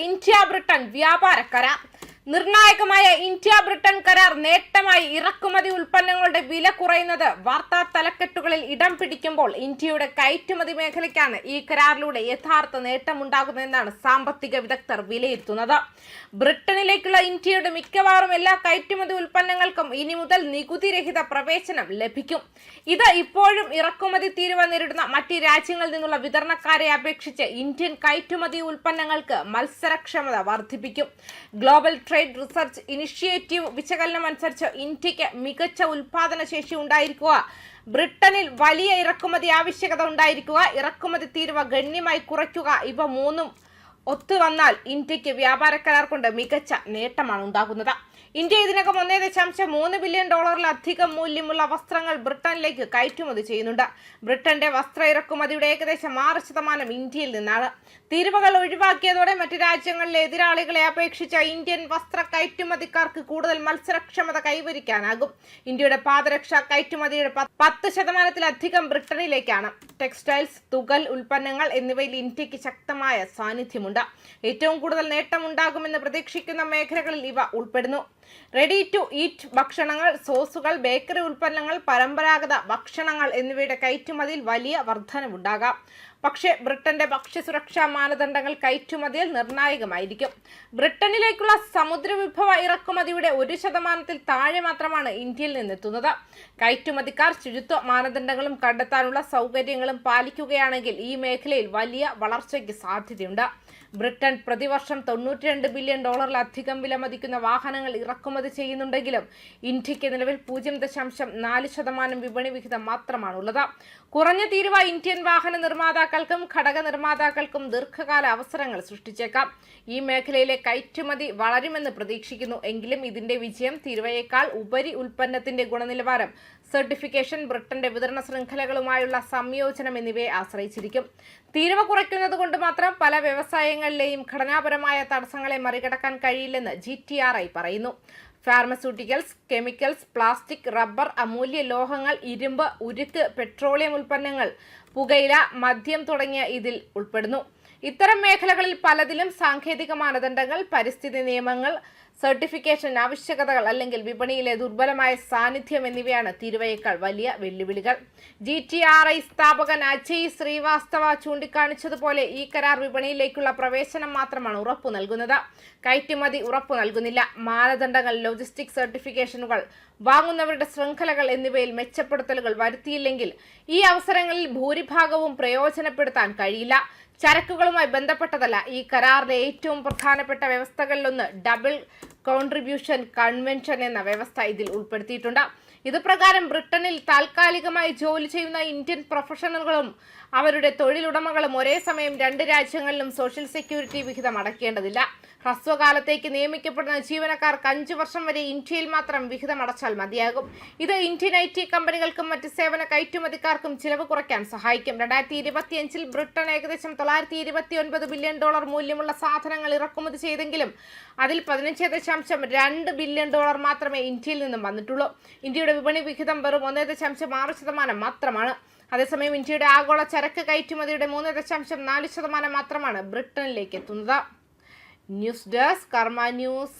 India Britain വ്യാപാര കരാർ. നിർണായകമായ ഇന്ത്യ ബ്രിട്ടൻ കരാർ നേട്ടമായി ഇറക്കുമതി ഉൽപ്പന്നങ്ങളുടെ വില കുറയുന്നത് വാർത്താ തലക്കെട്ടുകളിൽ ഇടം പിടിക്കുമ്പോൾ ഇന്ത്യയുടെ കയറ്റുമതി മേഖലയ്ക്കാണ് ഈ കരാറിലൂടെ യഥാർത്ഥ നേട്ടമുണ്ടാകുന്നതെന്നാണ് സാമ്പത്തിക വിദഗ്ധർ വിലയിരുത്തുന്നത്. ബ്രിട്ടനിലേക്കുള്ള ഇന്ത്യയുടെ മിക്കവാറും എല്ലാ കയറ്റുമതി ഉൽപ്പന്നങ്ങൾക്കും ഇനി മുതൽ നികുതിരഹിത പ്രവേശനം ലഭിക്കും. ഇത് ഇപ്പോഴും ഇറക്കുമതി തീരുവ നേരിടുന്ന മറ്റ് രാജ്യങ്ങളിൽ നിന്നുള്ള വിതരണക്കാരെ അപേക്ഷിച്ച് ഇന്ത്യൻ കയറ്റുമതി ഉൽപ്പന്നങ്ങൾക്ക് മത്സരക്ഷമത വർദ്ധിപ്പിക്കും. ഗ്ലോബൽ ട്രേഡ് റിസർച്ച് ഇനിഷ്യേറ്റീവ് വിശകലനം അനുസരിച്ച് ഇന്ത്യക്ക് മികച്ച ഉൽപാദന ശേഷി ഉണ്ടായിരിക്കുക, ബ്രിട്ടനിൽ വലിയ ഇറക്കുമതി ആവശ്യകത ഉണ്ടായിരിക്കുക, ഇറക്കുമതി തീരുവ ഗണ്യമായി കുറയ്ക്കുക, ഇവ മൂന്നും ഒത്തുവന്നാൽ ഇന്ത്യക്ക് വ്യാപാര കരാർ കൊണ്ട് മികച്ച നേട്ടമാണ് ഉണ്ടാകുന്നത്. ഇന്ത്യ ഇതിനകം $1.3 ബില്യൺ അധികം മൂല്യമുള്ള വസ്ത്രങ്ങൾ ബ്രിട്ടനിലേക്ക് കയറ്റുമതി ചെയ്യുന്നുണ്ട്. ബ്രിട്ടന്റെ വസ്ത്ര ഇറക്കുമതിയുടെ ഏകദേശം 6% ഇന്ത്യയിൽ നിന്നാണ്. തീരുവകൾ ഒഴിവാക്കിയതോടെ മറ്റു രാജ്യങ്ങളിലെ എതിരാളികളെ അപേക്ഷിച്ച് ഇന്ത്യൻ വസ്ത്ര കയറ്റുമതിക്കാർക്ക് കൂടുതൽ മത്സരക്ഷമത കൈവരിക്കാനാകും. ഇന്ത്യയുടെ പാദരക്ഷാ കയറ്റുമതിയുടെ 10%-ലധികം ബ്രിട്ടനിലേക്കാണ്. ടെക്സ്റ്റൈൽസ്, തുകൽ ഉൽപ്പന്നങ്ങൾ എന്നിവയിൽ ഇന്ത്യക്ക് ശക്തമായ സാന്നിധ്യമുണ്ട്. ഏറ്റവും കൂടുതൽ നേട്ടമുണ്ടാകുമെന്ന് പ്രതീക്ഷിക്കുന്ന മേഖലകളിൽ ഇവ ഉൾപ്പെടുന്നു. റെഡി ടു ഈറ്റ് ഭക്ഷണങ്ങൾ, സോസുകൾ, ബേക്കറി ഉൽപ്പന്നങ്ങൾ, പരമ്പരാഗത ഭക്ഷണങ്ങൾ എന്നിവയുടെ കയറ്റുമതിയിൽ വലിയ വർധനവുണ്ടാകാം. പക്ഷേ ബ്രിട്ടന്റെ ഭക്ഷ്യസുരക്ഷാ മാനദണ്ഡങ്ങൾ കയറ്റുമതിയിൽ നിർണായകമായിരിക്കും. ബ്രിട്ടനിലേക്കുള്ള സമുദ്രവിഭവ ഇറക്കുമതിയുടെ 1%-ൽ താഴെ മാത്രമാണ് ഇന്ത്യയിൽ നിന്നെത്തുന്നത്. കയറ്റുമതിക്കാർ ശുചിത്വ മാനദണ്ഡങ്ങളും കണ്ടെത്താനുള്ള സൗകര്യങ്ങളും പാലിക്കുകയാണെങ്കിൽ ഈ മേഖലയിൽ വലിയ വളർച്ചയ്ക്ക് സാധ്യതയുണ്ട്. ബ്രിട്ടൻ പ്രതിവർഷം $92 ബില്യൺ അധികം വിലമതിക്കുന്ന വാഹനങ്ങൾ ഇറക്കുമതി ചെയ്യുന്നുണ്ടെങ്കിലും ഇന്ത്യക്ക് നിലവിൽ 0.4% വിപണി വിഹിതം മാത്രമാണുള്ളത്. കുറഞ്ഞ തീരുവ ഇന്ത്യൻ വാഹന നിർമ്മാതാക്കൾക്കും ഘടക നിർമ്മാതാക്കൾക്കും ദീർഘകാല അവസരങ്ങൾ സൃഷ്ടിച്ചേക്കാം. ഈ മേഖലയിലെ കയറ്റുമതി വളരുമെന്ന് പ്രതീക്ഷിക്കുന്നു. എങ്കിലും ഇതിന്റെ വിജയം തീരുവയേക്കാൾ ഉപരി ഉൽപ്പന്നത്തിന്റെ ഗുണനിലവാരം, സർട്ടിഫിക്കേഷൻ, ബ്രിട്ടന്റെ വിതരണ ശൃംഖലകളുമായുള്ള സംയോജനം എന്നിവയെ ആശ്രയിച്ചിരിക്കും. തീരുവ കുറയ്ക്കുന്നത് കൊണ്ട് മാത്രം പല വ്യവസായങ്ങളിലെയും ഘടനാപരമായ തടസ്സങ്ങളെ മറികടക്കാൻ കഴിയില്ലെന്ന് GTRI പറയുന്നു. ഫാർമസ്യൂട്ടിക്കൽസ്, കെമിക്കൽസ്, പ്ലാസ്റ്റിക്, റബ്ബർ, അമൂല്യ ലോഹങ്ങൾ, ഇരുമ്പ്, ഉരുക്ക്, പെട്രോളിയം ഉൽപ്പന്നങ്ങൾ, പുകയില, മദ്യം തുടങ്ങിയ ഇതിൽ ഉൾപ്പെടുന്നു. ഇത്തരം മേഖലകളിൽ പലതിലും സാങ്കേതിക മാനദണ്ഡങ്ങൾ, പരിസ്ഥിതി നിയമങ്ങൾ, സർട്ടിഫിക്കേഷൻ ആവശ്യകതകൾ അല്ലെങ്കിൽ വിപണിയിലെ ദുർബലമായ സാന്നിധ്യം എന്നിവയാണ് തീരുവയേക്കാൾ വലിയ വെല്ലുവിളികൾ. GTRI സ്ഥാപകൻ അജയ് ശ്രീവാസ്തവ ചൂണ്ടിക്കാണിച്ചതുപോലെ ഈ കരാർ വിപണിയിലേക്കുള്ള പ്രവേശനം മാത്രമാണ് ഉറപ്പു നൽകുന്നത്, കയറ്റുമതി ഉറപ്പു നൽകുന്നില്ല. മാനദണ്ഡങ്ങൾ, ലോജിസ്റ്റിക് സർട്ടിഫിക്കേഷനുകൾ, വാങ്ങുന്നവരുടെ ശൃംഖലകൾ എന്നിവയിൽ മെച്ചപ്പെടുത്തലുകൾ വരുത്തിയില്ലെങ്കിൽ ഈ അവസരങ്ങളിൽ ഭൂരിഭാഗവും പ്രയോജനപ്പെടുത്താൻ കഴിയില്ല. ചരക്കുകളുമായി ബന്ധപ്പെട്ടതല്ല ഈ കരാറിലെ ഏറ്റവും പ്രധാനപ്പെട്ട വ്യവസ്ഥകളിലൊന്ന് ഡബിൾ കോൺട്രിബ്യൂഷൻ കൺവെൻഷൻ എന്ന വ്യവസ്ഥ ഇതിൽ ഉൾപ്പെടുത്തിയിട്ടുണ്ട്. ഇത് പ്രകാരം ബ്രിട്ടനിൽ താൽക്കാലികമായി ജോലി ചെയ്യുന്ന ഇന്ത്യൻ പ്രൊഫഷണലുകളും അവരുടെ തൊഴിലുടമകളും ഒരേ സമയം 2 രാജ്യങ്ങളിലും സോഷ്യൽ സെക്യൂരിറ്റി വിഹിതം അടയ്ക്കേണ്ടതില്ല. ഹ്രസ്വകാലത്തേക്ക് നിയമിക്കപ്പെടുന്ന ജീവനക്കാർക്ക് 5 വർഷം വരെ ഇന്ത്യയിൽ മാത്രം വിഹിതം അടച്ചാൽ മതിയാകും. ഇത് ഇന്ത്യൻ IT കമ്പനികൾക്കും മറ്റ് സേവന കയറ്റുമതിക്കാർക്കും ചിലവ് കുറയ്ക്കാൻ സഹായിക്കും. 2025-ൽ ബ്രിട്ടൻ ഏകദേശം $929 ബില്യൺ മൂല്യമുള്ള സാധനങ്ങൾ ഇറക്കുമതി ചെയ്തെങ്കിലും അതിൽ $15.2 ബില്യൺ മാത്രമേ ഇന്ത്യയിൽ നിന്നും വന്നിട്ടുള്ളൂ. ഇന്ത്യയുടെ വിപണി വിഹിതം വെറും 1.6% മാത്രമാണ്. അതേസമയം ഇന്ത്യയുടെ ആഗോള ചരക്ക് കയറ്റുമതിയുടെ 3.4% മാത്രമാണ് ബ്രിട്ടനിലേക്ക് എത്തുന്നത്. ന്യൂസ് ഡെസ്ക് കർമ്മ ന്യൂസ്.